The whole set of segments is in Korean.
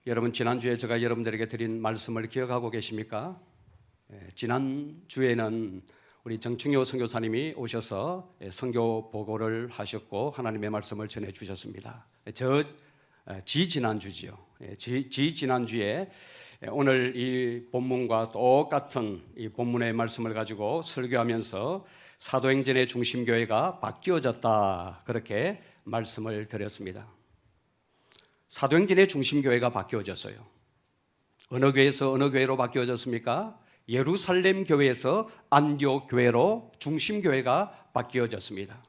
여러분 지난주에 제가 여러분들에게 드린 말씀을 기억하고 계십니까? 지난주에는 우리 정충효 선교사님이 오셔서 선교 보고를 하셨고 하나님의 말씀을 전해 주셨습니다. 지난주지요. 지난주에 오늘 이 본문과 똑같은 이 본문의 말씀을 가지고 설교하면서 사도행전의 중심교회가 바뀌어졌다, 그렇게 말씀을 드렸습니다. 사도행전의 중심교회가 바뀌어졌어요. 어느 교회에서 어느 교회로 바뀌어졌습니까? 예루살렘 교회에서 안디옥 교회로 중심교회가 바뀌어졌습니다.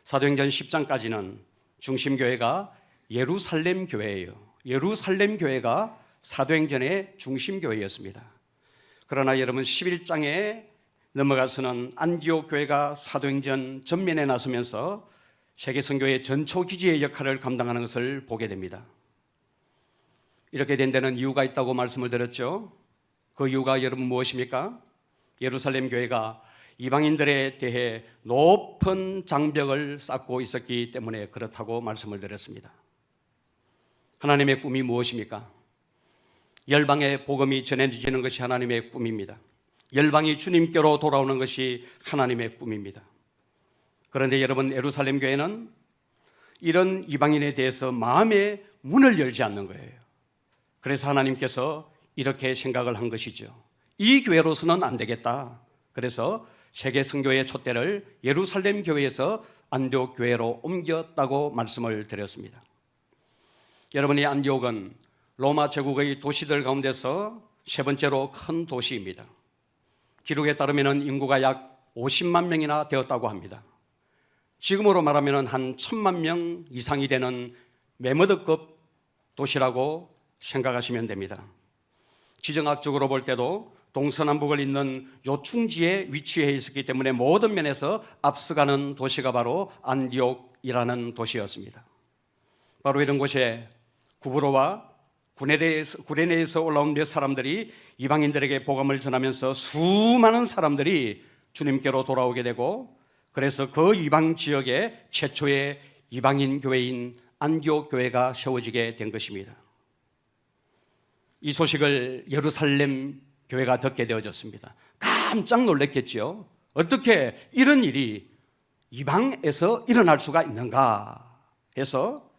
사도행전 10장까지는 중심교회가 예루살렘 교회예요. 예루살렘 교회가 사도행전의 중심교회였습니다. 그러나 여러분 11장에 넘어가서는 안디옥 교회가 사도행전 전면에 나서면서 세계선교의 전초기지의 역할을 감당하는 것을 보게 됩니다. 이렇게 된 데는 이유가 있다고 말씀을 드렸죠. 그 이유가 여러분 무엇입니까? 예루살렘 교회가 이방인들에 대해 높은 장벽을 쌓고 있었기 때문에 그렇다고 말씀을 드렸습니다. 하나님의 꿈이 무엇입니까? 열방의 복음이 전해지는 것이 하나님의 꿈입니다. 열방이 주님께로 돌아오는 것이 하나님의 꿈입니다. 그런데 여러분, 예루살렘 교회는 이런 이방인에 대해서 마음의 문을 열지 않는 거예요. 그래서 하나님께서 이렇게 생각을 한 것이죠. 이 교회로서는 안 되겠다. 그래서 세계 선교의 촛대를 예루살렘 교회에서 안디옥 교회로 옮겼다고 말씀을 드렸습니다. 여러분이 안디옥은 로마 제국의 도시들 가운데서 세 번째로 큰 도시입니다. 기록에 따르면 인구가 약 50만 명이나 되었다고 합니다. 지금으로 말하면 한 1000만 명 이상이 되는 메머드급 도시라고 생각하시면 됩니다. 지정학적으로 볼 때도 동서남북을 잇는 요충지에 위치해 있었기 때문에 모든 면에서 앞서가는 도시가 바로 안디옥이라는 도시였습니다. 바로 이런 곳에 구브로와 구레네에서 올라온 몇 사람들이 이방인들에게 복음을 전하면서 수많은 사람들이 주님께로 돌아오게 되고, 그래서 그 이방 지역에 최초의 이방인 교회인 안디옥 교회가 세워지게 된 것입니다. 이 소식을 예루살렘 교회가 듣게 되어졌습니다. 깜짝 놀랐겠죠. 어떻게 이런 일이 이방에서 일어날 수가 있는가 해서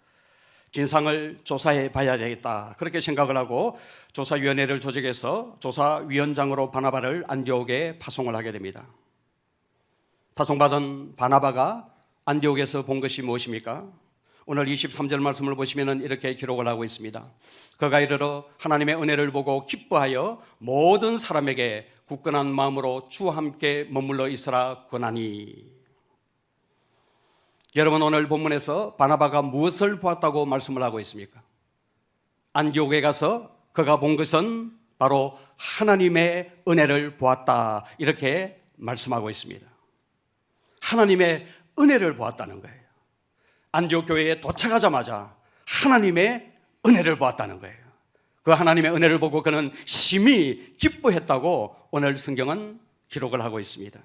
진상을 조사해 봐야 되겠다, 그렇게 생각을 하고 조사위원회를 조직해서 조사위원장으로 바나바를 안디옥에 파송을 하게 됩니다. 파송받은 바나바가 안디옥에서 본 것이 무엇입니까? 오늘 23절 말씀을 보시면 이렇게 기록을 하고 있습니다. 그가 이르러 하나님의 은혜를 보고 기뻐하여 모든 사람에게 굳건한 마음으로 주와 함께 머물러 있으라 권하니. 여러분, 오늘 본문에서 바나바가 무엇을 보았다고 말씀을 하고 있습니까? 안디옥에 가서 그가 본 것은 바로 하나님의 은혜를 보았다, 이렇게 말씀하고 있습니다. 하나님의 은혜를 보았다는 거예요. 안디옥 교회에 도착하자마자 하나님의 은혜를 보았다는 거예요. 그 하나님의 은혜를 보고 그는 심히 기뻐했다고 오늘 성경은 기록을 하고 있습니다.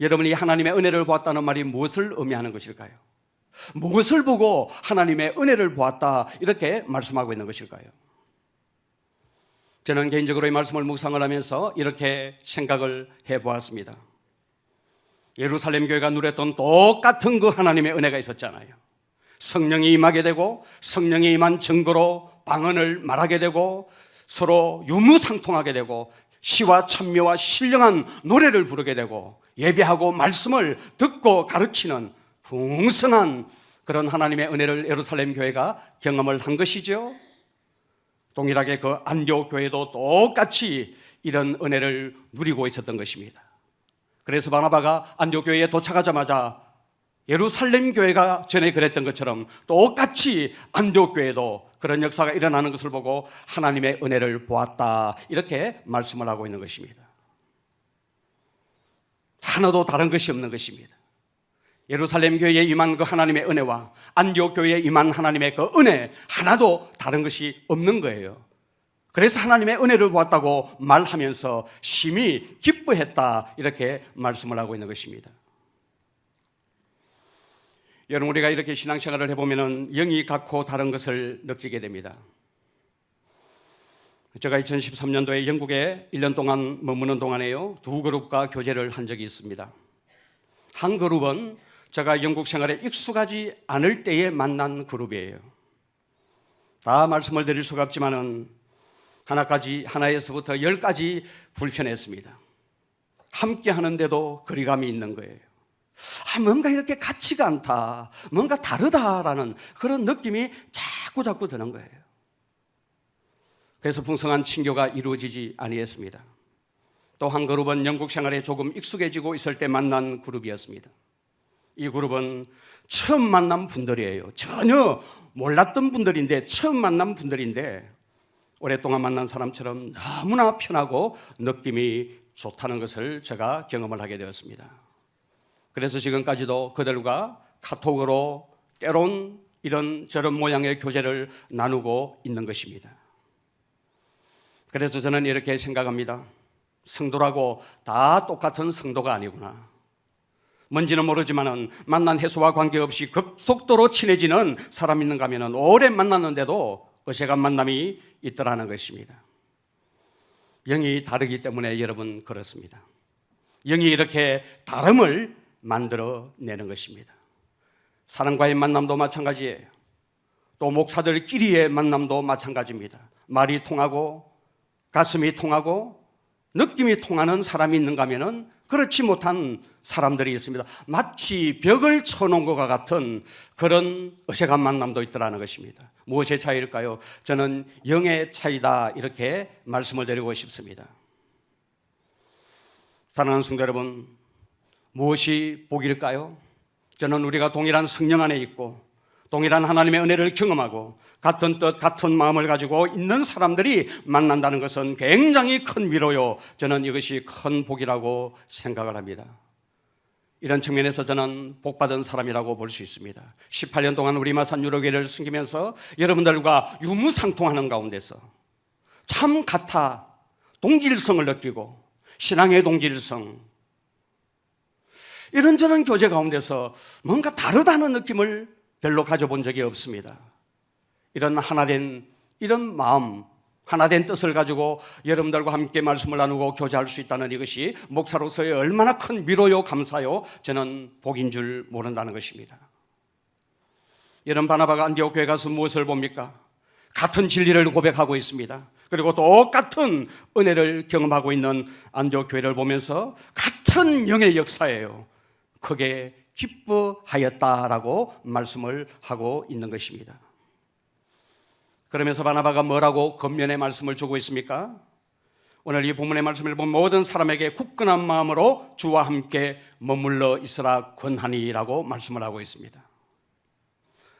여러분이 하나님의 은혜를 보았다는 말이 무엇을 의미하는 것일까요? 무엇을 보고 하나님의 은혜를 보았다, 이렇게 말씀하고 있는 것일까요? 저는 개인적으로 이 말씀을 묵상을 하면서 이렇게 생각을 해보았습니다. 예루살렘 교회가 누렸던 똑같은 그 하나님의 은혜가 있었잖아요. 성령이 임하게 되고 성령이 임한 증거로 방언을 말하게 되고 서로 유무상통하게 되고 시와 찬미와 신령한 노래를 부르게 되고 예배하고 말씀을 듣고 가르치는 풍성한 그런 하나님의 은혜를 예루살렘 교회가 경험을 한 것이죠. 동일하게 그 안디옥 교회도 똑같이 이런 은혜를 누리고 있었던 것입니다. 그래서 바나바가 안디옥 교회에 도착하자마자 예루살렘 교회가 전에 그랬던 것처럼 똑같이 안디옥 교회도 그런 역사가 일어나는 것을 보고 하나님의 은혜를 보았다, 이렇게 말씀을 하고 있는 것입니다. 하나도 다른 것이 없는 것입니다. 예루살렘 교회에 임한 그 하나님의 은혜와 안디옥 교회에 임한 하나님의 그 은혜, 하나도 다른 것이 없는 거예요. 그래서 하나님의 은혜를 보았다고 말하면서 심히 기뻐했다, 이렇게 말씀을 하고 있는 것입니다. 여러분, 우리가 이렇게 신앙생활을 해보면 영이 각고 다른 것을 느끼게 됩니다. 제가 2013년도에 영국에 1년 동안 머무는 동안에요, 두 그룹과 교제를 한 적이 있습니다. 한 그룹은 제가 영국 생활에 익숙하지 않을 때에 만난 그룹이에요. 다 말씀을 드릴 수가 없지만은 하나에서부터 10까지 불편했습니다. 함께 하는데도 거리감이 있는 거예요. 뭔가 이렇게 같지가 않다, 뭔가 다르다라는 그런 느낌이 자꾸 드는 거예요. 그래서 풍성한 친교가 이루어지지 아니했습니다. 또 한 그룹은 영국 생활에 조금 익숙해지고 있을 때 만난 그룹이었습니다. 이 그룹은 처음 만난 분들이에요. 전혀 몰랐던 분들인데, 처음 만난 분들인데 오랫동안 만난 사람처럼 너무나 편하고 느낌이 좋다는 것을 제가 경험을 하게 되었습니다. 그래서 지금까지도 그들과 카톡으로 때론 이런 저런 모양의 교제를 나누고 있는 것입니다. 그래서 저는 이렇게 생각합니다. 성도라고 다 똑같은 성도가 아니구나. 뭔지는 모르지만은 만난 횟수와 관계없이 급속도로 친해지는 사람 있는가 하면은 오래 만났는데도 어색한 만남이 있더라는 것입니다. 영이 다르기 때문에 여러분 그렇습니다. 영이 이렇게 다름을 만들어내는 것입니다. 사람과의 만남도 마찬가지예요. 또 목사들끼리의 만남도 마찬가지입니다. 말이 통하고 가슴이 통하고 느낌이 통하는 사람이 있는가 하면은 그렇지 못한 사람들이 있습니다. 마치 벽을 쳐놓은 것과 같은 그런 어색한 만남도 있더라는 것입니다. 무엇의 차이일까요? 저는 영의 차이다, 이렇게 말씀을 드리고 싶습니다. 사랑하는 성도 여러분, 무엇이 복일까요? 저는 우리가 동일한 성령 안에 있고 동일한 하나님의 은혜를 경험하고 같은 뜻, 같은 마음을 가지고 있는 사람들이 만난다는 것은 굉장히 큰 위로요. 저는 이것이 큰 복이라고 생각을 합니다. 이런 측면에서 저는 복받은 사람이라고 볼 수 있습니다. 18년 동안 우리 마산 유로교회를 섬기면서 여러분들과 유무상통하는 가운데서 참 같아 동질성을 느끼고, 신앙의 동질성, 이런저런 교제 가운데서 뭔가 다르다는 느낌을 별로 가져본 적이 없습니다. 이런 하나된 이런 마음, 하나된 뜻을 가지고 여러분들과 함께 말씀을 나누고 교제할 수 있다는 이것이 목사로서의 얼마나 큰 위로요, 감사요, 저는 복인 줄 모른다는 것입니다. 여러분, 바나바가 안디옥 교회 가서 무엇을 봅니까? 같은 진리를 고백하고 있습니다. 그리고 똑같은 은혜를 경험하고 있는 안디옥 교회를 보면서 같은 영의 역사예요. 크게 기뻐하였다라고 말씀을 하고 있는 것입니다. 그러면서 바나바가 뭐라고 겉면의 말씀을 주고 있습니까? 오늘 이 본문의 말씀을 본 모든 사람에게 굳건한 마음으로 주와 함께 머물러 있으라 권하니라고 말씀을 하고 있습니다.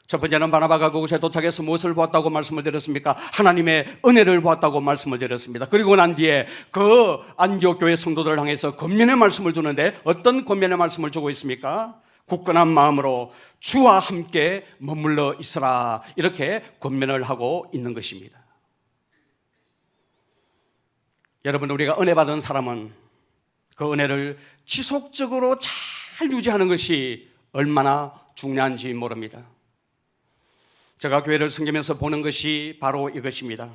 첫 번째는 바나바가 그곳에 도착해서 무엇을 보았다고 말씀을 드렸습니까? 하나님의 은혜를 보았다고 말씀을 드렸습니다. 그리고 난 뒤에 그 안디옥 교회 성도들을 향해서 겉면의 말씀을 주는데 어떤 겉면의 말씀을 주고 있습니까? 굳건한 마음으로 주와 함께 머물러 있으라, 이렇게 권면을 하고 있는 것입니다. 여러분, 우리가 은혜 받은 사람은 그 은혜를 지속적으로 잘 유지하는 것이 얼마나 중요한지 모릅니다. 제가 교회를 섬기면서 보는 것이 바로 이것입니다.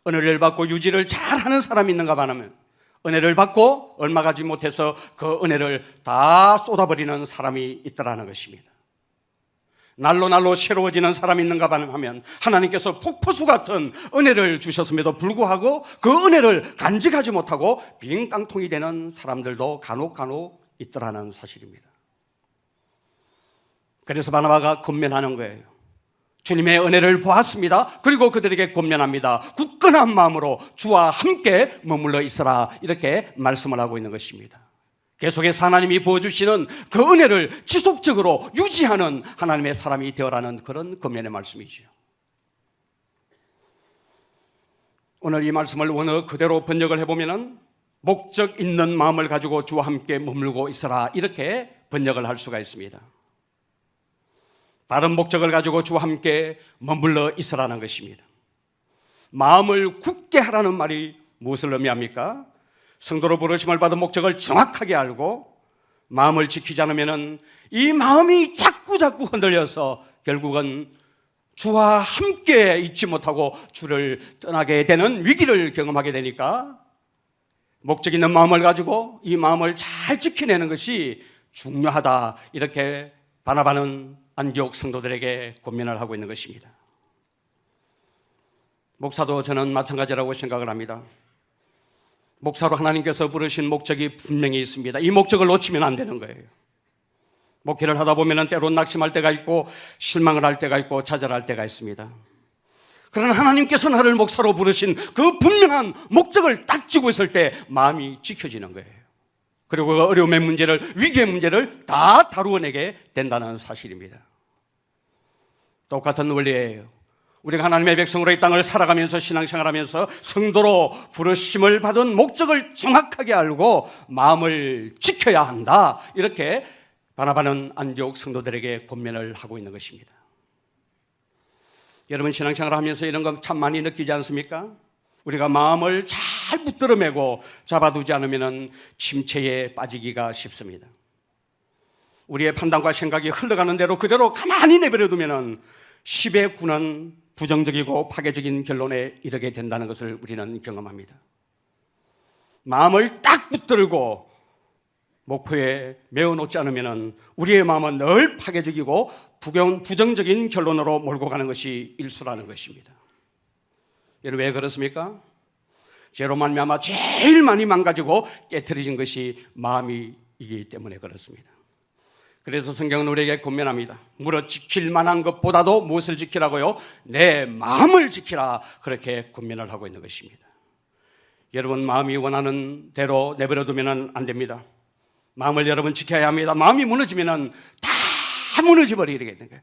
은혜를 받고 유지를 잘하는 사람이 있는가 하면, 은혜를 받고 얼마 가지 못해서 그 은혜를 다 쏟아버리는 사람이 있더라는 것입니다. 날로 새로워지는 사람이 있는가 하면 하나님께서 폭포수 같은 은혜를 주셨음에도 불구하고 그 은혜를 간직하지 못하고 빈 깡통이 되는 사람들도 간혹 있더라는 사실입니다. 그래서 바나바가 권면하는 거예요. 주님의 은혜를 보았습니다. 그리고 그들에게 권면합니다. 굳건한 마음으로 주와 함께 머물러 있으라, 이렇게 말씀을 하고 있는 것입니다. 계속해서 하나님이 부어주시는 그 은혜를 지속적으로 유지하는 하나님의 사람이 되어라는 그런 권면의 말씀이죠. 오늘 이 말씀을 원어 그대로 번역을 해보면 목적 있는 마음을 가지고 주와 함께 머물고 있으라, 이렇게 번역을 할 수가 있습니다. 다른 목적을 가지고 주와 함께 머물러 있으라는 것입니다. 마음을 굳게 하라는 말이 무엇을 의미합니까? 성도로 부르심을 받은 목적을 정확하게 알고 마음을 지키지 않으면 이 마음이 자꾸 흔들려서 결국은 주와 함께 있지 못하고 주를 떠나게 되는 위기를 경험하게 되니까 목적 있는 마음을 가지고 이 마음을 잘 지켜내는 것이 중요하다, 이렇게 바나바는 안디옥 성도들에게 권면을 하고 있는 것입니다. 목사도 저는 마찬가지라고 생각을 합니다. 목사로 하나님께서 부르신 목적이 분명히 있습니다. 이 목적을 놓치면 안 되는 거예요. 목회를 하다 보면 때로 낙심할 때가 있고 실망을 할 때가 있고 좌절할 때가 있습니다. 그러나 하나님께서 나를 목사로 부르신 그 분명한 목적을 딱 쥐고 있을 때 마음이 지켜지는 거예요. 그리고 그 어려움의 문제를, 위기의 문제를 다 다루어내게 된다는 사실입니다. 똑같은 원리예요. 우리가 하나님의 백성으로 이 땅을 살아가면서 신앙생활하면서 성도로 부르심을 받은 목적을 정확하게 알고 마음을 지켜야 한다, 이렇게 바나바는 안디옥 성도들에게 권면을 하고 있는 것입니다. 여러분, 신앙생활을 하면서 이런 거 참 많이 느끼지 않습니까? 우리가 마음을 잘 붙들어 매고 잡아두지 않으면 침체에 빠지기가 쉽습니다. 우리의 판단과 생각이 흘러가는 대로 그대로 가만히 내버려두면 10의 9는 부정적이고 파괴적인 결론에 이르게 된다는 것을 우리는 경험합니다. 마음을 딱 붙들고 목표에 메어놓지 않으면 우리의 마음은 늘 파괴적이고 부정적인 결론으로 몰고 가는 것이 일수라는 것입니다. 여러분, 왜 그렇습니까? 죄로 말미암아 제일 많이 망가지고 깨트려진 것이 마음이기 때문에 그렇습니다. 그래서 성경은 우리에게 권면합니다. 무릇 지킬 만한 것보다도 무엇을 지키라고요? 내 마음을 지키라, 그렇게 권면을 하고 있는 것입니다. 여러분, 마음이 원하는 대로 내버려두면 안 됩니다. 마음을 여러분 지켜야 합니다. 마음이 무너지면 다 무너져버리게 되는 거예요.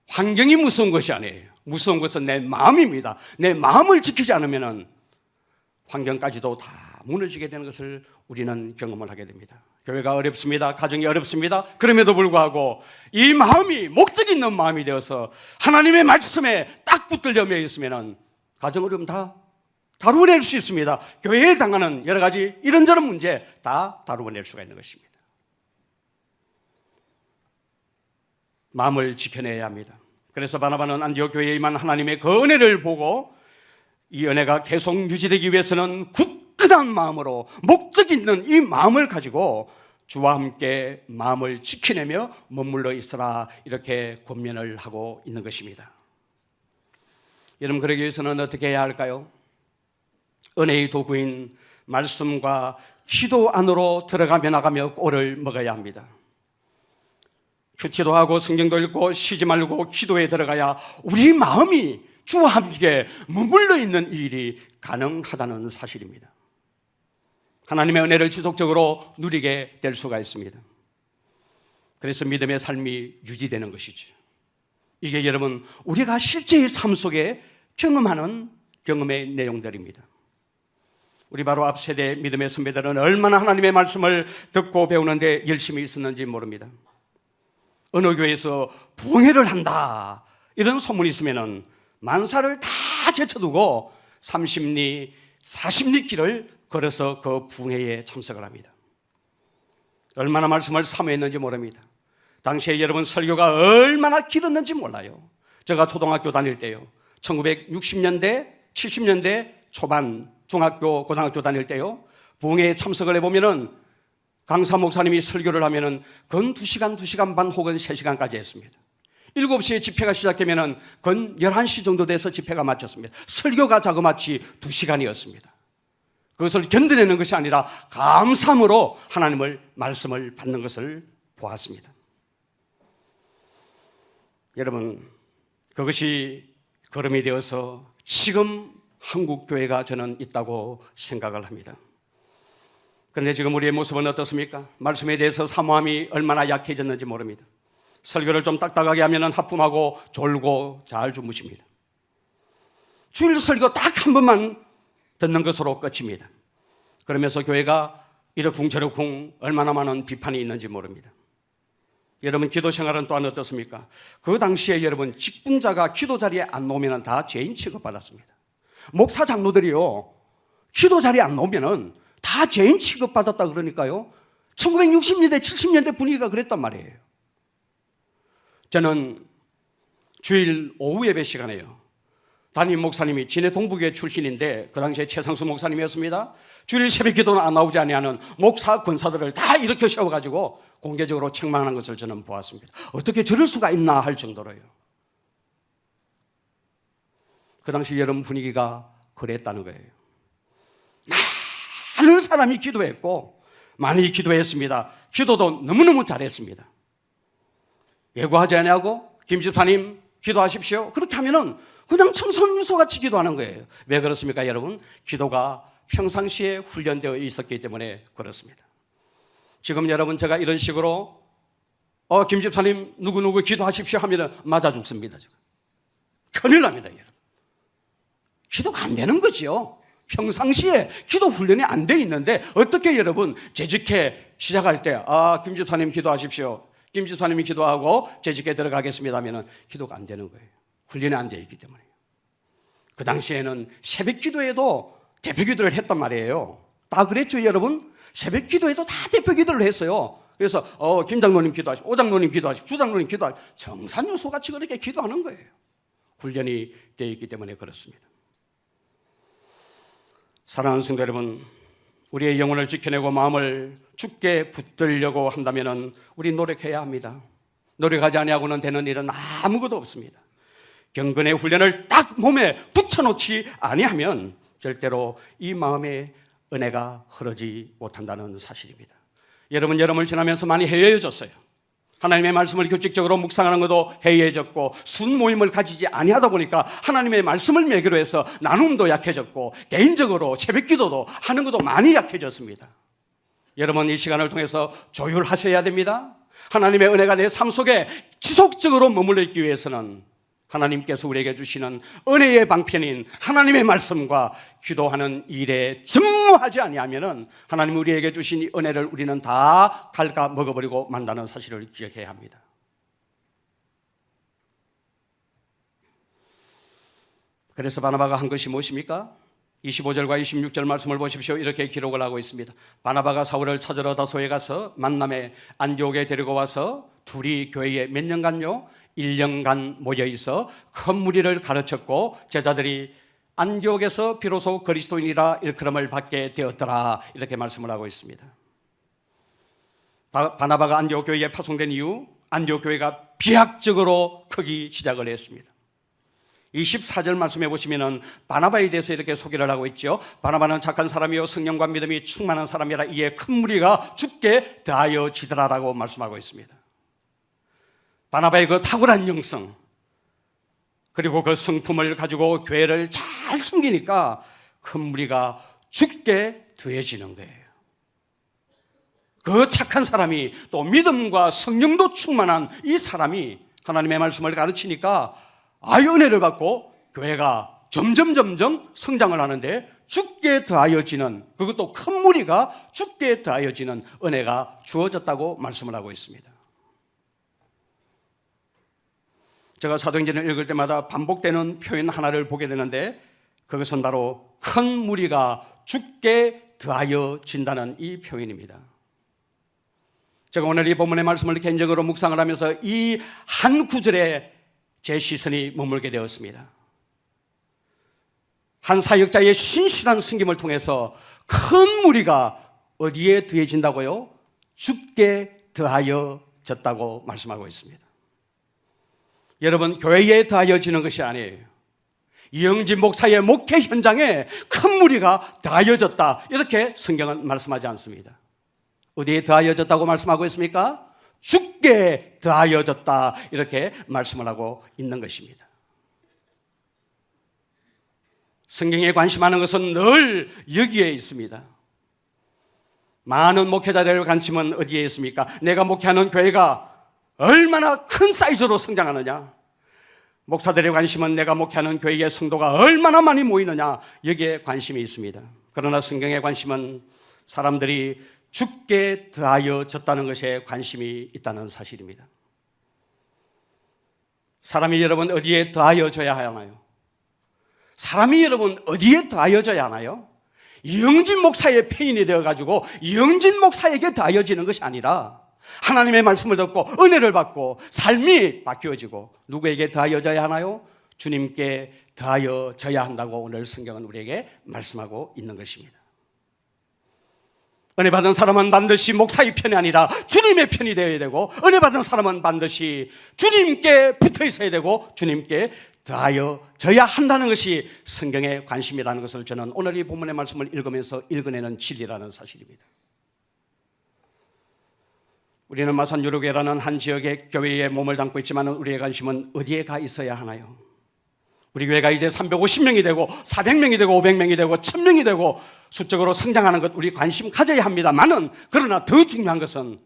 환경이 무서운 것이 아니에요. 무서운 것은 내 마음입니다. 내 마음을 지키지 않으면 환경까지도 다 무너지게 되는 것을 우리는 경험을 하게 됩니다. 교회가 어렵습니다. 가정이 어렵습니다. 그럼에도 불구하고 이 마음이 목적 있는 마음이 되어서 하나님의 말씀에 딱 붙들려 매 있으면 가정 어려움 다 다루어낼 수 있습니다. 교회에 당하는 여러 가지 이런저런 문제 다 다루어낼 수가 있는 것입니다. 마음을 지켜내야 합니다. 그래서 바나바는 안디옥 교회에 임한 하나님의 그 은혜를 보고 이 은혜가 계속 유지되기 위해서는 굳건한 마음으로 목적 있는 이 마음을 가지고 주와 함께 마음을 지켜내며 머물러 있으라, 이렇게 권면을 하고 있는 것입니다. 여러분, 그러기 위해서는 어떻게 해야 할까요? 은혜의 도구인 말씀과 기도 안으로 들어가며 나가며 꼴을 먹어야 합니다. 큐티도 하고 성경도 읽고 쉬지 말고 기도에 들어가야 우리 마음이 주와 함께 머물러 있는 일이 가능하다는 사실입니다. 하나님의 은혜를 지속적으로 누리게 될 수가 있습니다. 그래서 믿음의 삶이 유지되는 것이죠. 이게 여러분, 우리가 실제의 삶 속에 경험하는 경험의 내용들입니다. 우리 바로 앞 세대 믿음의 선배들은 얼마나 하나님의 말씀을 듣고 배우는데 열심히 있었는지 모릅니다. 어느 교회에서 부흥회를 한다, 이런 소문이 있으면 만사를 다 제쳐두고 30리, 40리 길을 걸어서 그 부흥회에 참석을 합니다. 얼마나 말씀을 사모했는지 모릅니다. 당시에 여러분, 설교가 얼마나 길었는지 몰라요. 제가 초등학교 다닐 때요, 1960년대, 70년대 초반 중학교, 고등학교 다닐 때요, 부흥회에 참석을 해보면은 강사 목사님이 설교를 하면은 건 2시간, 2시간 반 혹은 3시간까지 했습니다. 7시에 집회가 시작되면은 건 11시 정도 돼서 집회가 마쳤습니다. 설교가 자그마치 2시간이었습니다. 그것을 견뎌내는 것이 아니라 감사함으로 하나님을 말씀을 받는 것을 보았습니다. 여러분, 그것이 걸음이 되어서 지금 한국 교회가 저는 있다고 생각을 합니다. 그런데 지금 우리의 모습은 어떻습니까? 말씀에 대해서 사모함이 얼마나 약해졌는지 모릅니다. 설교를 좀 딱딱하게 하면 하품하고 졸고 잘 주무십니다. 주일 설교 딱 한 번만 듣는 것으로 끝입니다. 그러면서 교회가 이러쿵저러쿵 얼마나 많은 비판이 있는지 모릅니다. 여러분, 기도 생활은 또한 어떻습니까? 그 당시에 여러분, 직분자가 기도 자리에 안 나오면 다 죄인 취급받았습니다. 목사 장로들이요, 기도 자리에 안 나오면 다 죄인 취급받았다 그러니까요. 1960년대, 70년대 분위기가 그랬단 말이에요. 저는 주일 오후 예배 시간에요. 담임 목사님이 진해 동부교회 출신인데 그 당시에 최상수 목사님이었습니다. 주일 새벽 기도는 안 나오지 아니하는 목사 권사들을 다 일으켜 세워가지고 공개적으로 책망하는 것을 저는 보았습니다. 어떻게 저럴 수가 있나 할 정도로요. 그 당시 여름 분위기가 그랬다는 거예요. 많은 사람이 기도했고 많이 기도했습니다. 기도도 너무너무 잘했습니다. 예고하지 않냐고 김 집사님 기도하십시오. 그렇게 하면은 그냥 청소년소같이 기도하는 거예요. 왜 그렇습니까, 여러분? 기도가 평상시에 훈련되어 있었기 때문에 그렇습니다. 지금 여러분 제가 이런 식으로 김 집사님 누구누구 기도하십시오 하면 맞아 죽습니다. 지금. 큰일 납니다, 여러분. 기도가 안 되는 거지요. 평상시에 기도 훈련이 안 돼 있는데 어떻게 여러분 재직회 시작할 때 김 집사님 기도하십시오. 김 집사님이 기도하고 재직회 들어가겠습니다 하면 기도가 안 되는 거예요. 훈련이 안 되어 있기 때문에. 그 당시에는 새벽 기도에도 대표 기도를 했단 말이에요. 다 그랬죠, 여러분? 새벽 기도에도 다 대표 기도를 했어요. 그래서 김 장로님 기도하시고, 오 장로님 기도하시고, 주 장로님 기도하시고, 정산유소같이 그렇게 기도하는 거예요. 훈련이 되어 있기 때문에 그렇습니다. 사랑하는 성도 여러분, 우리의 영혼을 지켜내고 마음을 죽게 붙들려고 한다면 우리 노력해야 합니다. 노력하지 아니하고는 되는 일은 아무것도 없습니다. 경건의 훈련을 딱 몸에 붙여놓지 아니하면 절대로 이 마음의 은혜가 흐르지 못한다는 사실입니다. 여러분을 지나면서 많이 해이해졌어요. 하나님의 말씀을 규칙적으로 묵상하는 것도 해이해졌고 순모임을 가지지 아니하다 보니까 하나님의 말씀을 매개로 해서 나눔도 약해졌고 개인적으로 새벽기도도 하는 것도 많이 약해졌습니다. 여러분 이 시간을 통해서 조율하셔야 됩니다. 하나님의 은혜가 내 삶 속에 지속적으로 머물러 있기 위해서는 하나님께서 우리에게 주시는 은혜의 방편인 하나님의 말씀과 기도하는 일에 전무하지 아니하면 하나님 우리에게 주신 이 은혜를 우리는 다 갉아 먹어버리고 만다는 사실을 기억해야 합니다. 그래서 바나바가 한 것이 무엇입니까? 25절과 26절 말씀을 보십시오. 이렇게 기록을 하고 있습니다. 바나바가 사울을 찾으러 다소에 가서 만남에 안디옥에 데리고 와서 둘이 교회에 몇 년간요? 1년간 모여있어 큰 무리를 가르쳤고 제자들이 안디옥에서 비로소 그리스도인이라 일컬음을 받게 되었더라. 이렇게 말씀을 하고 있습니다. 바나바가 안디옥 교회에 파송된 이후 안디옥 교회가 비약적으로 크기 시작을 했습니다. 24절 말씀해 보시면은 바나바에 대해서 이렇게 소개를 하고 있죠. 바나바는 착한 사람이요 성령과 믿음이 충만한 사람이라 이에 큰 무리가 죽게 더하여지더라라고 말씀하고 있습니다. 바나바의 그 탁월한 영성 그리고 그 성품을 가지고 교회를 잘 섬기니까 큰 무리가 죽게 더해지는 거예요. 그 착한 사람이 또 믿음과 성령도 충만한 이 사람이 하나님의 말씀을 가르치니까 은혜를 받고 교회가 점점 성장을 하는데 죽게 더하여지는, 그것도 큰 무리가 죽게 더하여지는 은혜가 주어졌다고 말씀을 하고 있습니다. 제가 사도행전을 읽을 때마다 반복되는 표현 하나를 보게 되는데 그것은 바로 큰 무리가 죽게 더하여진다는 이 표현입니다. 제가 오늘 이 본문의 말씀을 개인적으로 묵상을 하면서 이 한 구절에 제 시선이 머물게 되었습니다. 한 사역자의 신실한 섬김을 통해서 큰 무리가 어디에 더해진다고요? 죽게 더하여졌다고 말씀하고 있습니다. 여러분, 교회에 더하여지는 것이 아니에요. 이영진 목사의 목회 현장에 큰 무리가 더하여졌다, 이렇게 성경은 말씀하지 않습니다. 어디에 더하여졌다고 말씀하고 있습니까? 죽게 더하여졌다, 이렇게 말씀을 하고 있는 것입니다. 성경에 관심하는 것은 늘 여기에 있습니다. 많은 목회자들의 관심은 어디에 있습니까? 내가 목회하는 교회가 얼마나 큰 사이즈로 성장하느냐, 목사들의 관심은 내가 목회하는 교회의 성도가 얼마나 많이 모이느냐, 여기에 관심이 있습니다. 그러나 성경의 관심은 사람들이 죽게 더하여졌다는 것에 관심이 있다는 사실입니다. 사람이 여러분 어디에 더하여져야 하나요? 사람이 여러분 어디에 더하여져야 하나요? 이영진 목사의 폐인이 되어가지고 이영진 목사에게 더하여지는 것이 아니라 하나님의 말씀을 듣고 은혜를 받고 삶이 바뀌어지고 누구에게 더하여져야 하나요? 주님께 더하여져야 한다고 오늘 성경은 우리에게 말씀하고 있는 것입니다. 은혜 받은 사람은 반드시 목사의 편이 아니라 주님의 편이 되어야 되고, 은혜 받은 사람은 반드시 주님께 붙어 있어야 되고 주님께 더하여져야 한다는 것이 성경의 관심이라는 것을 저는 오늘 이 본문의 말씀을 읽으면서 읽어내는 진리라는 사실입니다. 우리는 마산 유로교회라는 한 지역의 교회에 몸을 담고 있지만 우리의 관심은 어디에 가 있어야 하나요? 우리 교회가 이제 350명이 되고 400명이 되고 500명이 되고 1000명이 되고 수적으로 성장하는 것 우리 관심 가져야 합니다만은, 그러나 더 중요한 것은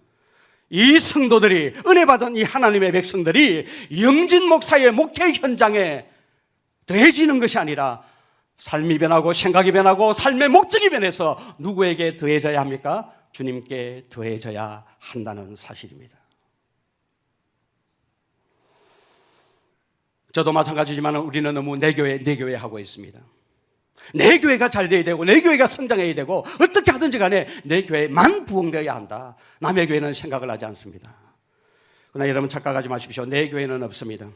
이 성도들이, 은혜 받은 이 하나님의 백성들이 영진 목사의 목회 현장에 더해지는 것이 아니라 삶이 변하고 생각이 변하고 삶의 목적이 변해서 누구에게 더해져야 합니까? 주님께 더해져야 한다는 사실입니다. 저도 마찬가지지만 우리는 너무 내 교회 하고 있습니다. 내 교회가 잘 돼야 되고 내 교회가 성장해야 되고 어떻게 하든지 간에 내 교회만 부흥되어야 한다. 남의 교회는 생각을 하지 않습니다. 그러나 여러분 착각하지 마십시오. 내 교회는 없습니다.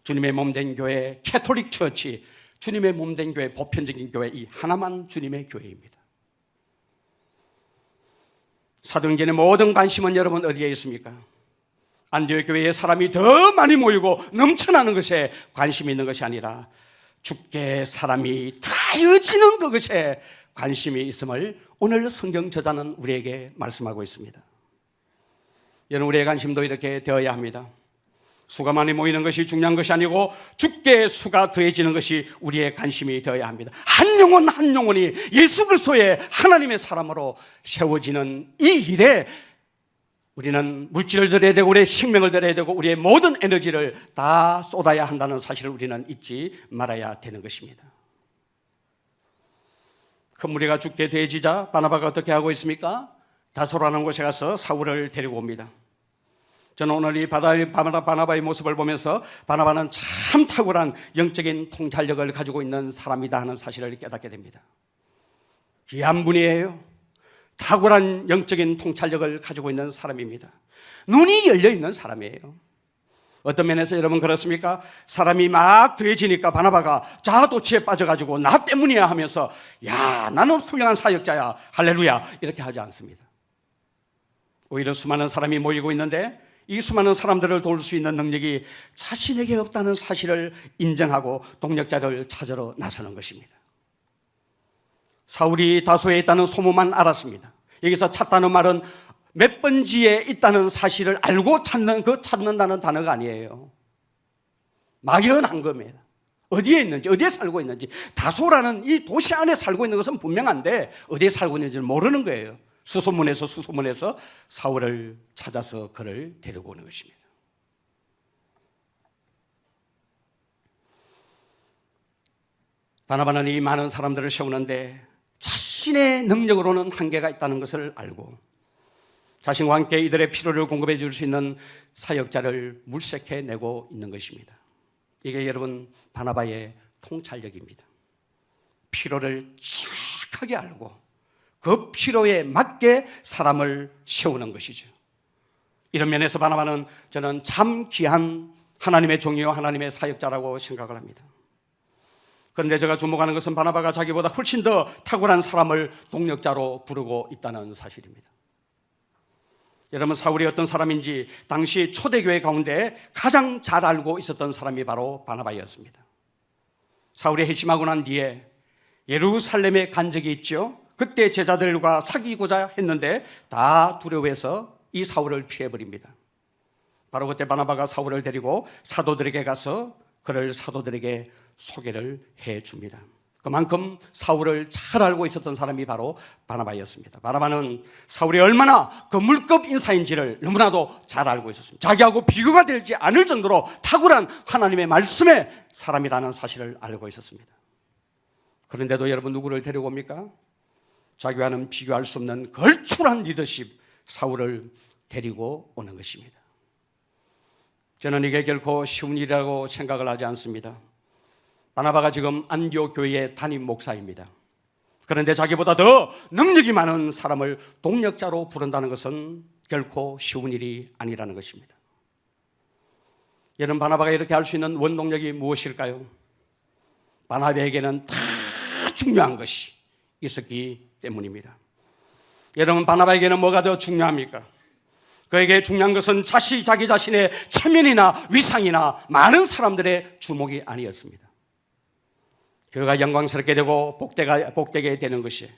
주님의 몸된 교회, 캐톨릭 처치, 주님의 몸된 교회, 보편적인 교회, 이 하나만 주님의 교회입니다. 사도행전의 모든 관심은 여러분 어디에 있습니까? 안디옥 교회에 사람이 더 많이 모이고 넘쳐나는 것에 관심이 있는 것이 아니라 주께 사람이 더해지는 그것에 관심이 있음을 오늘 성경 저자는 우리에게 말씀하고 있습니다. 여러분, 우리의 관심도 이렇게 되어야 합니다. 수가 많이 모이는 것이 중요한 것이 아니고 주께 수가 더해지는 것이 우리의 관심이 되어야 합니다. 한 영혼 한 영혼이 예수 그리스도의 하나님의 사람으로 세워지는 이 일에 우리는 물질을 드려야 되고 우리의 생명을 드려야 되고 우리의 모든 에너지를 다 쏟아야 한다는 사실을 우리는 잊지 말아야 되는 것입니다. 큰 무리가 죽게 되어지자 바나바가 어떻게 하고 있습니까? 다소라는 곳에 가서 사울을 데리고 옵니다. 저는 오늘 이 바나바의 모습을 보면서 바나바는 참 탁월한 영적인 통찰력을 가지고 있는 사람이다 하는 사실을 깨닫게 됩니다. 귀한 분이에요. 탁월한 영적인 통찰력을 가지고 있는 사람입니다. 눈이 열려있는 사람이에요. 어떤 면에서 여러분 그렇습니까? 사람이 막 더해지니까 바나바가 자아도취에 빠져가지고 나 때문이야 하면서 야, 나는 훌륭한 사역자야, 할렐루야, 이렇게 하지 않습니다. 오히려 수많은 사람이 모이고 있는데 이 수많은 사람들을 도울 수 있는 능력이 자신에게 없다는 사실을 인정하고 동력자를 찾으러 나서는 것입니다. 사울이 다소에 있다는 소문만 알았습니다. 여기서 찾다는 말은 몇 번지에 있다는 사실을 알고 찾는다는 단어가 아니에요. 막연한 겁니다. 어디에 있는지, 어디에 살고 있는지. 다소라는 이 도시 안에 살고 있는 것은 분명한데 어디에 살고 있는지를 모르는 거예요. 수소문해서 사울을 찾아서 그를 데리고 오는 것입니다. 바나바는 이 많은 사람들을 세우는데 자신의 능력으로는 한계가 있다는 것을 알고 자신과 함께 이들의 필요를 공급해 줄 수 있는 사역자를 물색해내고 있는 것입니다. 이게 여러분 바나바의 통찰력입니다. 필요를 정확하게 알고 그 필요에 맞게 사람을 세우는 것이죠. 이런 면에서 바나바는 저는 참 귀한 하나님의 종이요 하나님의 사역자라고 생각을 합니다. 그런데 제가 주목하는 것은 바나바가 자기보다 훨씬 더 탁월한 사람을 동력자로 부르고 있다는 사실입니다. 여러분, 사울이 어떤 사람인지 당시 초대교회 가운데 가장 잘 알고 있었던 사람이 바로 바나바였습니다. 사울이 회심하고 난 뒤에 예루살렘에 간 적이 있죠. 그때 제자들과 사귀고자 했는데 다 두려워해서 이 사울을 피해버립니다. 바로 그때 바나바가 사울을 데리고 사도들에게 가서 그를 사도들에게 소개를 해줍니다. 그만큼 사울을 잘 알고 있었던 사람이 바로 바나바였습니다. 바나바는 사울이 얼마나 그 물급 인사인지를 너무나도 잘 알고 있었습니다. 자기하고 비교가 되지 않을 정도로 탁월한 하나님의 말씀의 사람이라는 사실을 알고 있었습니다. 그런데도 여러분 누구를 데리고 옵니까? 자기와는 비교할 수 없는 걸출한 리더십 사울을 데리고 오는 것입니다. 저는 이게 결코 쉬운 일이라고 생각을 하지 않습니다. 바나바가 지금 안디옥 교회의 담임 목사입니다. 그런데 자기보다 더 능력이 많은 사람을 동력자로 부른다는 것은 결코 쉬운 일이 아니라는 것입니다. 여러분, 바나바가 이렇게 할 수 있는 원동력이 무엇일까요? 바나바에게는 다 중요한 것이 있었기 때문입니다. 여러분, 바나바에게는 뭐가 더 중요합니까? 그에게 중요한 것은 자기 자신의 체면이나 위상이나 많은 사람들의 주목이 아니었습니다. 그가 영광스럽게 되고 복되게 되는 것이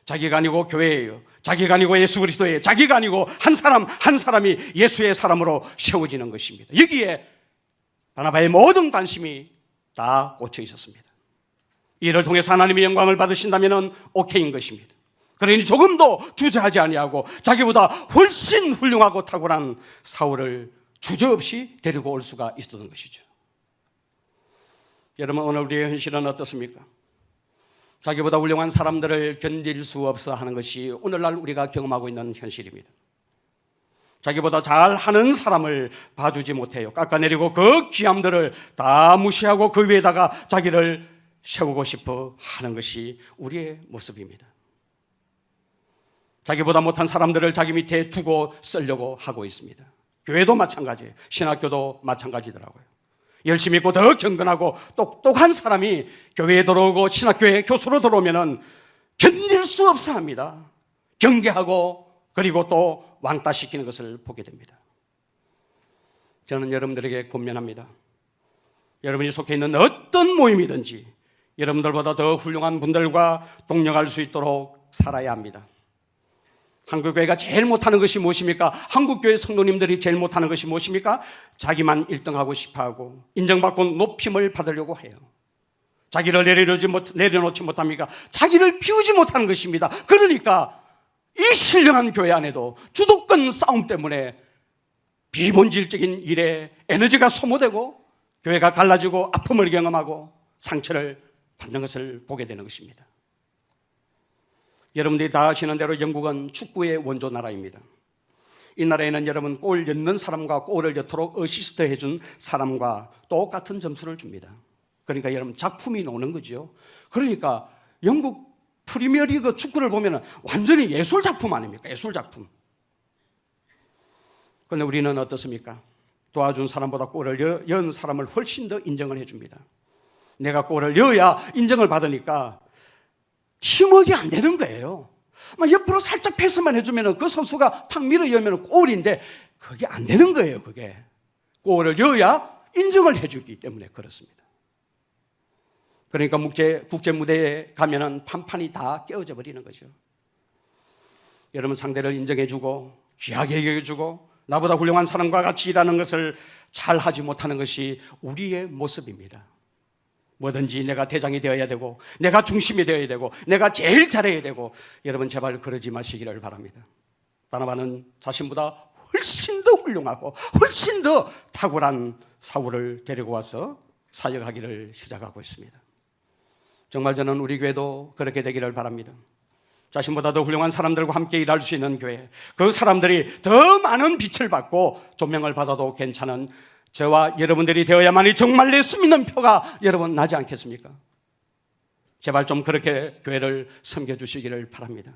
자기가 아니고 교회예요. 자기가 아니고 예수 그리스도예요. 자기가 아니고 한 사람이 예수의 사람으로 세워지는 것입니다. 여기에 바나바의 모든 관심이 다 꽂혀 있었습니다. 이를 통해서 하나님의 영광을 받으신다면 오케이인 것입니다. 그러니 조금도 주저하지 아니하고 자기보다 훨씬 훌륭하고 탁월한 사울을 주저없이 데리고 올 수가 있었던 것이죠. 여러분, 오늘 우리의 현실은 어떻습니까? 자기보다 훌륭한 사람들을 견딜 수 없어 하는 것이 오늘날 우리가 경험하고 있는 현실입니다. 자기보다 잘하는 사람을 봐주지 못해요. 깎아내리고 그 귀함들을 다 무시하고 그 위에다가 자기를 세우고 싶어 하는 것이 우리의 모습입니다. 자기보다 못한 사람들을 자기 밑에 두고 쓰려고 하고 있습니다. 교회도 마찬가지예요. 신학교도 마찬가지더라고요. 열심히 있고 더 경건하고 똑똑한 사람이 교회에 들어오고 신학교에 교수로 들어오면 견딜 수 없어 합니다. 경계하고 그리고 또 왕따시키는 것을 보게 됩니다. 저는 여러분들에게 권면합니다. 여러분이 속해 있는 어떤 모임이든지 여러분들보다 더 훌륭한 분들과 동력할 수 있도록 살아야 합니다. 한국교회가 제일 못하는 것이 무엇입니까? 한국교회 성도님들이 제일 못하는 것이 무엇입니까? 자기만 1등하고 싶어하고 인정받고 높임을 받으려고 해요. 자기를 내려놓지 못합니까? 자기를 비우지 못하는 것입니다. 그러니까 이 신령한 교회 안에도 주도권 싸움 때문에 비본질적인 일에 에너지가 소모되고 교회가 갈라지고 아픔을 경험하고 상처를 받는 것을 보게 되는 것입니다. 여러분들이 다 아시는 대로 영국은 축구의 원조 나라입니다. 이 나라에는 여러분 골 넣는 사람과 골을 넣도록 어시스트 해준 사람과 똑같은 점수를 줍니다. 그러니까 여러분 작품이 나오는 거죠. 그러니까 영국 프리미어리그 축구를 보면 완전히 예술 작품 아닙니까? 예술 작품. 그런데 우리는 어떻습니까? 도와준 사람보다 골을 넣은 사람을 훨씬 더 인정을 해줍니다. 내가 골을 넣어야 인정을 받으니까 팀워크가 안 되는 거예요. 옆으로 살짝 패스만 해주면 그 선수가 탁 밀어 넣으면 골인데 그게 안 되는 거예요. 그게 골을 넣어야 인정을 해주기 때문에 그렇습니다. 그러니까 국제 무대에 가면은 판판이 다 깨어져 버리는 거죠. 여러분, 상대를 인정해주고 귀하게 여겨주고 나보다 훌륭한 사람과 같이 일하는 것을 잘 하지 못하는 것이 우리의 모습입니다. 뭐든지 내가 대장이 되어야 되고 내가 중심이 되어야 되고 내가 제일 잘해야 되고, 여러분 제발 그러지 마시기를 바랍니다. 바나바는 자신보다 훨씬 더 훌륭하고 훨씬 더 탁월한 사울을 데리고 와서 사역하기를 시작하고 있습니다. 정말 저는 우리 교회도 그렇게 되기를 바랍니다. 자신보다 더 훌륭한 사람들과 함께 일할 수 있는 교회, 그 사람들이 더 많은 빛을 받고 조명을 받아도 괜찮은 저와 여러분들이 되어야만이 정말 예수 믿는 표가 여러분 나지 않겠습니까? 제발 좀 그렇게 교회를 섬겨주시기를 바랍니다.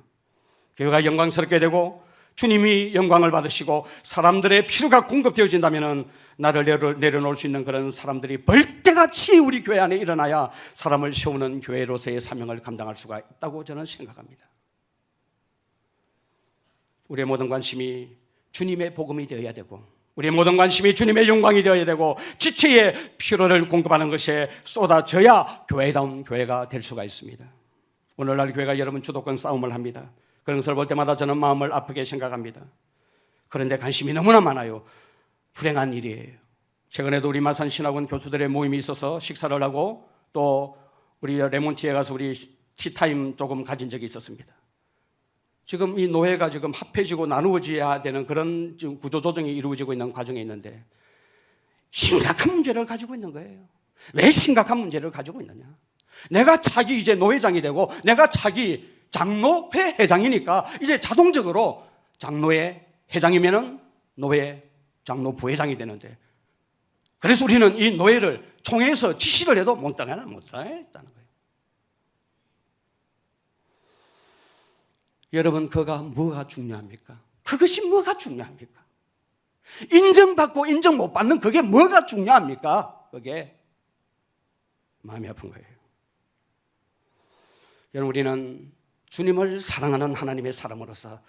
교회가 영광스럽게 되고 주님이 영광을 받으시고 사람들의 필요가 공급되어진다면 나를 내려놓을 수 있는 그런 사람들이 벌떼같이 우리 교회 안에 일어나야 사람을 세우는 교회로서의 사명을 감당할 수가 있다고 저는 생각합니다. 우리의 모든 관심이 주님의 복음이 되어야 되고 우리의 모든 관심이 주님의 영광이 되어야 되고 지체의 필요를 공급하는 것에 쏟아져야 교회다운 교회가 될 수가 있습니다. 오늘날 교회가 여러분 주도권 싸움을 합니다. 그런 것을 볼 때마다 저는 마음을 아프게 생각합니다. 그런데 관심이 너무나 많아요. 불행한 일이에요. 최근에도 우리 마산 신학원 교수들의 모임이 있어서 식사를 하고 또 우리 레몬티에 가서 우리 티타임 조금 가진 적이 있었습니다. 지금 이 노회가 지금 합해지고 나누어져야 되는 그런 지금 구조조정이 이루어지고 있는 과정에 있는데 심각한 문제를 가지고 있는 거예요. 왜 심각한 문제를 가지고 있느냐? 내가 차기 이제 노회장이 되고 내가 차기 장로회 회장이니까 이제 자동적으로 장로회 회장이면은 노회 장로 부회장이 되는데, 그래서 우리는 이 노회를 총회에서 지시를 해도 못하겠다는 거예요. 여러분, 그가 뭐가 중요합니까? 그것이 뭐가 중요합니까? 인정받고 인정 못 받는 그게 뭐가 중요합니까? 그게 마음이 아픈 거예요. 여러분, 우리는 주님을 사랑하는 하나님의 사람으로서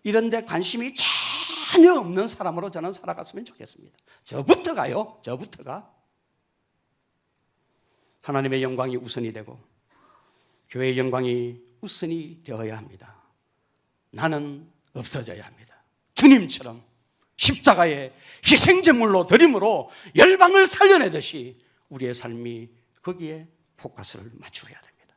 이런 데 관심이 전혀 없는 사람으로 저는 살아갔으면 좋겠습니다. 저부터가요. 저부터가 하나님의 영광이 우선이 되고 교회의 영광이 우선이 되어야 합니다. 나는 없어져야 합니다. 주님처럼 십자가의 희생제물로 드림으로 열방을 살려내듯이 우리의 삶이 거기에 포커스를 맞추어야 됩니다.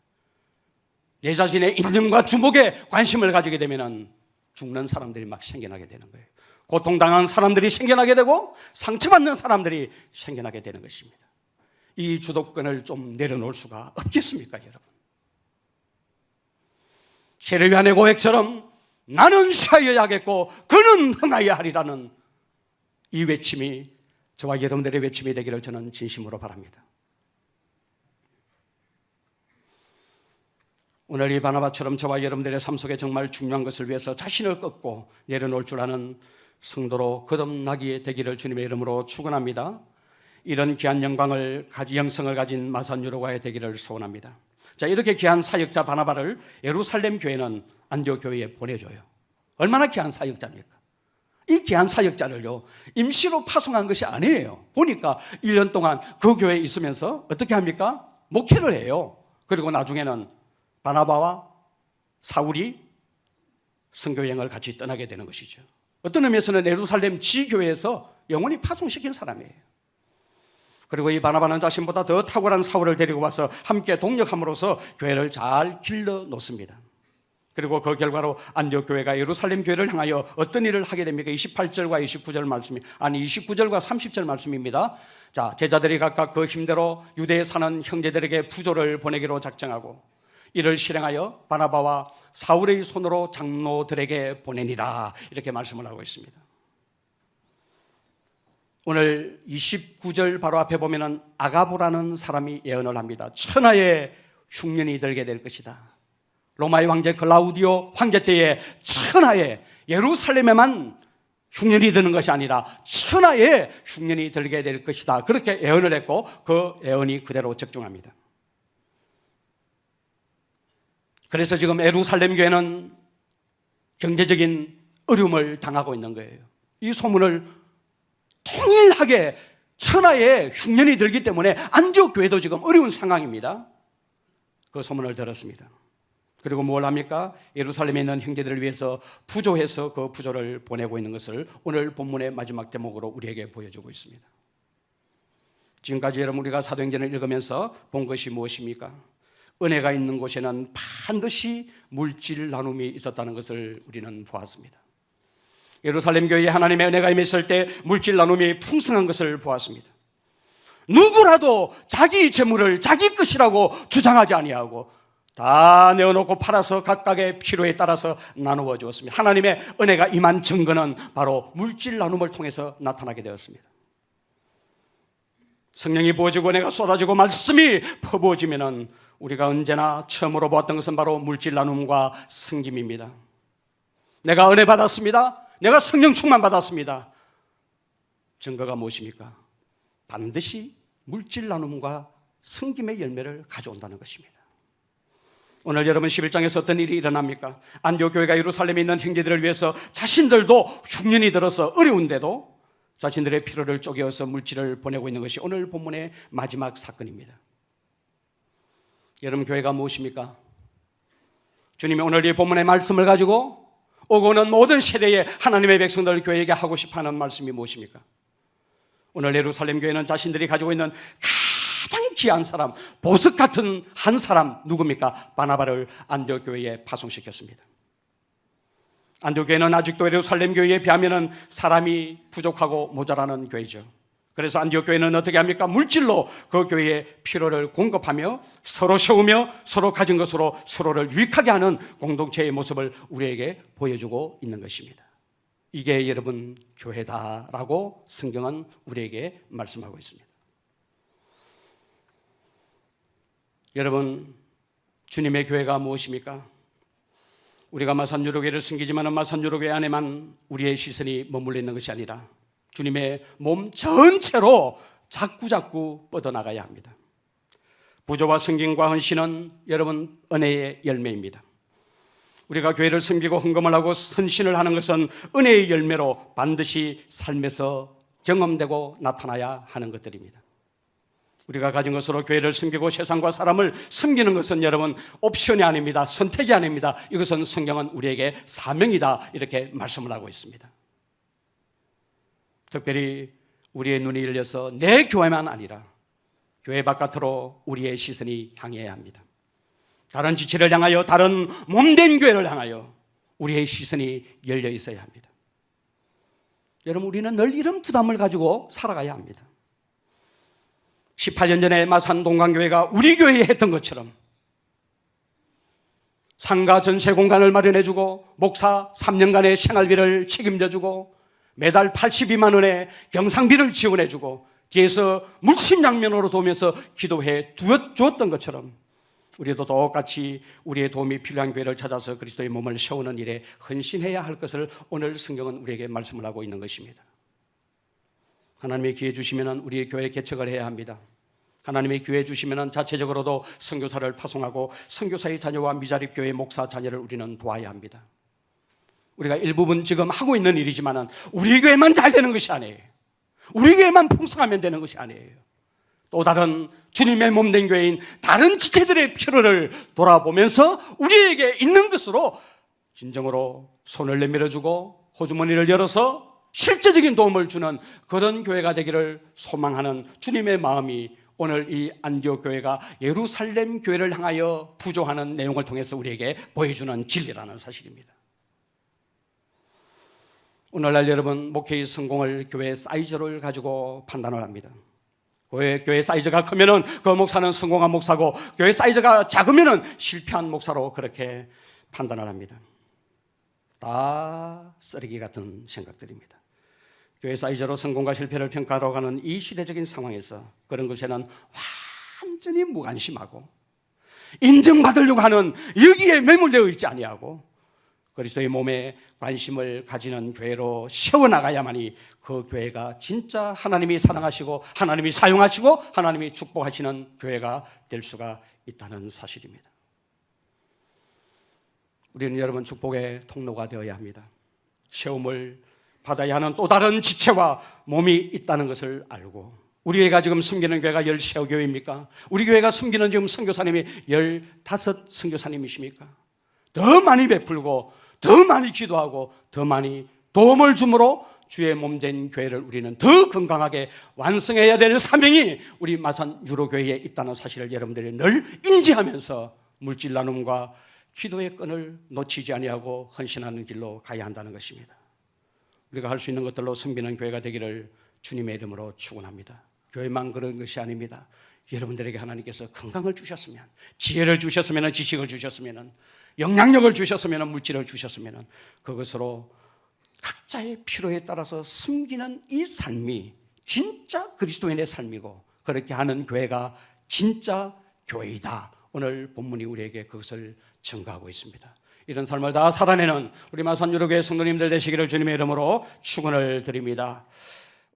내 자신의 이념과 주목에 관심을 가지게 되면 죽는 사람들이 막 생겨나게 되는 거예요. 고통당한 사람들이 생겨나게 되고 상처받는 사람들이 생겨나게 되는 것입니다. 이 주도권을 좀 내려놓을 수가 없겠습니까, 여러분? 세례요한의 고백처럼 나는 쉬어야겠고 그는 흥하여야 하리라는 이 외침이 저와 여러분들의 외침이 되기를 저는 진심으로 바랍니다. 오늘 이 바나바처럼 저와 여러분들의 삶 속에 정말 중요한 것을 위해서 자신을 꺾고 내려놓을 줄 아는 성도로 거듭나게 되기를 주님의 이름으로 축원합니다. 이런 귀한 영성을 가진 마산유로가의 되기를 소원합니다. 자, 이렇게 귀한 사역자 바나바를 예루살렘 교회는 안디옥 교회에 보내줘요. 얼마나 귀한 사역자입니까? 이 귀한 사역자를요, 임시로 파송한 것이 아니에요. 보니까 1년 동안 그 교회에 있으면서 어떻게 합니까? 목회를 해요. 그리고 나중에는 바나바와 사울이 선교여행을 같이 떠나게 되는 것이죠. 어떤 의미에서는 예루살렘 지교회에서 영원히 파송시킨 사람이에요. 그리고 이 바나바는 자신보다 더 탁월한 사울을 데리고 와서 함께 동력함으로써 교회를 잘 길러 놓습니다. 그리고 그 결과로 안디옥 교회가 예루살렘 교회를 향하여 어떤 일을 하게 됩니까? 28절과 29절 말씀이, 아니 29절과 30절 말씀입니다. 자, 제자들이 각각 그 힘대로 유대에 사는 형제들에게 부조를 보내기로 작정하고 이를 실행하여 바나바와 사울의 손으로 장로들에게 보내니라, 이렇게 말씀을 하고 있습니다. 오늘 29절 바로 앞에 보면은 아가보라는 사람이 예언을 합니다. 천하의 흉년이 들게 될 것이다. 로마의 황제 클라우디오 황제 때에 천하의, 예루살렘에만 흉년이 드는 것이 아니라 천하의 흉년이 들게 될 것이다. 그렇게 예언을 했고 그 예언이 그대로 적중합니다. 그래서 지금 예루살렘 교회는 경제적인 어려움을 당하고 있는 거예요. 이 소문을 통일하게 천하에 흉년이 들기 때문에 안디옥 교회도 지금 어려운 상황입니다. 그 소문을 들었습니다. 그리고 뭘 합니까? 예루살렘에 있는 형제들을 위해서 부조해서 그 부조를 보내고 있는 것을 오늘 본문의 마지막 대목으로 우리에게 보여주고 있습니다. 지금까지 여러분 우리가 사도행전을 읽으면서 본 것이 무엇입니까? 은혜가 있는 곳에는 반드시 물질 나눔이 있었다는 것을 우리는 보았습니다. 예루살렘 교회에 하나님의 은혜가 임했을 때 물질 나눔이 풍성한 것을 보았습니다. 누구라도 자기 재물을 자기 것이라고 주장하지 아니하고 다 내어놓고 팔아서 각각의 필요에 따라서 나누어 주었습니다. 하나님의 은혜가 임한 증거는 바로 물질 나눔을 통해서 나타나게 되었습니다. 성령이 부어지고 은혜가 쏟아지고 말씀이 퍼부어지면은 우리가 언제나 처음으로 보았던 것은 바로 물질 나눔과 섬김입니다. 내가 은혜 받았습니다. 내가 성령 충만 받았습니다. 증거가 무엇입니까? 반드시 물질 나눔과 섬김의 열매를 가져온다는 것입니다. 오늘 여러분 11장에서 어떤 일이 일어납니까? 안디옥 교회가 예루살렘에 있는 형제들을 위해서 자신들도 흉년이 들어서 어려운데도 자신들의 필요를 쪼개어서 물질을 보내고 있는 것이 오늘 본문의 마지막 사건입니다. 여러분 교회가 무엇입니까? 주님이 오늘 이 본문의 말씀을 가지고 오고 오는 모든 세대의 하나님의 백성들 교회에게 하고 싶어하는 말씀이 무엇입니까? 오늘 예루살렘 교회는 자신들이 가지고 있는 가장 귀한 사람, 보석 같은 한 사람 누굽니까? 바나바를 안디옥 교회에 파송시켰습니다. 안디옥 교회는 아직도 예루살렘 교회에 비하면 사람이 부족하고 모자라는 교회죠. 그래서 안디옥 교회는 어떻게 합니까? 물질로 그 교회의 필요를 공급하며 서로 세우며 서로 가진 것으로 서로를 유익하게 하는 공동체의 모습을 우리에게 보여주고 있는 것입니다. 이게 여러분 교회다라고 성경은 우리에게 말씀하고 있습니다. 여러분 주님의 교회가 무엇입니까? 우리가 마산유로교를 섬기지만 마산유로교 안에만 우리의 시선이 머물러 있는 것이 아니라 주님의 몸 전체로 자꾸자꾸 뻗어나가야 합니다. 부조와 성김과 헌신은 여러분 은혜의 열매입니다. 우리가 교회를 섬기고 헌금을 하고 헌신을 하는 것은 은혜의 열매로 반드시 삶에서 경험되고 나타나야 하는 것들입니다. 우리가 가진 것으로 교회를 섬기고 세상과 사람을 섬기는 것은 여러분 옵션이 아닙니다. 선택이 아닙니다. 이것은 성경은 우리에게 사명이다 이렇게 말씀을 하고 있습니다. 특별히 우리의 눈이 열려서 내 교회만 아니라 교회 바깥으로 우리의 시선이 향해야 합니다. 다른 지체를 향하여, 다른 몸된 교회를 향하여 우리의 시선이 열려 있어야 합니다. 여러분, 우리는 늘 이런 부담을 가지고 살아가야 합니다. 18년 전에 마산 동강교회가 우리 교회에 했던 것처럼 상가 전세 공간을 마련해주고 목사 3년간의 생활비를 책임져주고 매달 82만 원의 경상비를 지원해주고 뒤에서 물심양면으로 도우면서 기도해 주었던 것처럼 우리도 똑같이 우리의 도움이 필요한 교회를 찾아서 그리스도의 몸을 세우는 일에 헌신해야 할 것을 오늘 성경은 우리에게 말씀을 하고 있는 것입니다. 하나님의 기회 주시면 우리의 교회 개척을 해야 합니다. 하나님의 기회 주시면 자체적으로도 선교사를 파송하고 선교사의 자녀와 미자립 교회 목사 자녀를 우리는 도와야 합니다. 우리가 일부분 지금 하고 있는 일이지만 우리 교회만 잘 되는 것이 아니에요. 우리 교회만 풍성하면 되는 것이 아니에요. 또 다른 주님의 몸된 교회인 다른 지체들의 필요를 돌아보면서 우리에게 있는 것으로 진정으로 손을 내밀어주고 호주머니를 열어서 실제적인 도움을 주는 그런 교회가 되기를 소망하는 주님의 마음이 오늘 이 안디옥 교회가 예루살렘 교회를 향하여 부조하는 내용을 통해서 우리에게 보여주는 진리라는 사실입니다. 오늘날 여러분, 목회의 성공을 교회 사이즈를 가지고 판단을 합니다. 교회 사이즈가 크면은 그 목사는 성공한 목사고 교회 사이즈가 작으면은 실패한 목사로 그렇게 판단을 합니다. 다 쓰레기 같은 생각들입니다. 교회 사이즈로 성공과 실패를 평가하러 가는 이 시대적인 상황에서 그런 것에는 완전히 무관심하고 인정받으려고 하는 여기에 매몰되어 있지 아니하고 그리스도의 몸에 관심을 가지는 교회로 세워나가야만이 그 교회가 진짜 하나님이 사랑하시고 하나님이 사용하시고 하나님이 축복하시는 교회가 될 수가 있다는 사실입니다. 우리는 여러분 축복의 통로가 되어야 합니다. 세움을 받아야 하는 또 다른 지체와 몸이 있다는 것을 알고 우리 교회가 지금 섬기는 교회가 13교회입니까? 우리 교회가 섬기는 지금 선교사님이 15 선교사님이십니까? 더 많이 베풀고 더 많이 기도하고 더 많이 도움을 주므로 주의 몸된 교회를 우리는 더 건강하게 완성해야 될 사명이 우리 마산 유로교회에 있다는 사실을 여러분들이 늘 인지하면서 물질 나눔과 기도의 끈을 놓치지 아니하고 헌신하는 길로 가야 한다는 것입니다. 우리가 할 수 있는 것들로 섬기는 교회가 되기를 주님의 이름으로 축원합니다. 교회만 그런 것이 아닙니다. 여러분들에게 하나님께서 건강을 주셨으면, 지혜를 주셨으면, 지식을 주셨으면, 영향력을 주셨으면, 물질을 주셨으면 그것으로 각자의 필요에 따라서 섬기는 이 삶이 진짜 그리스도인의 삶이고 그렇게 하는 교회가 진짜 교회이다. 오늘 본문이 우리에게 그것을 증거하고 있습니다. 이런 삶을 다 살아내는 우리 마산 유로교회 성도님들 되시기를 주님의 이름으로 축원을 드립니다.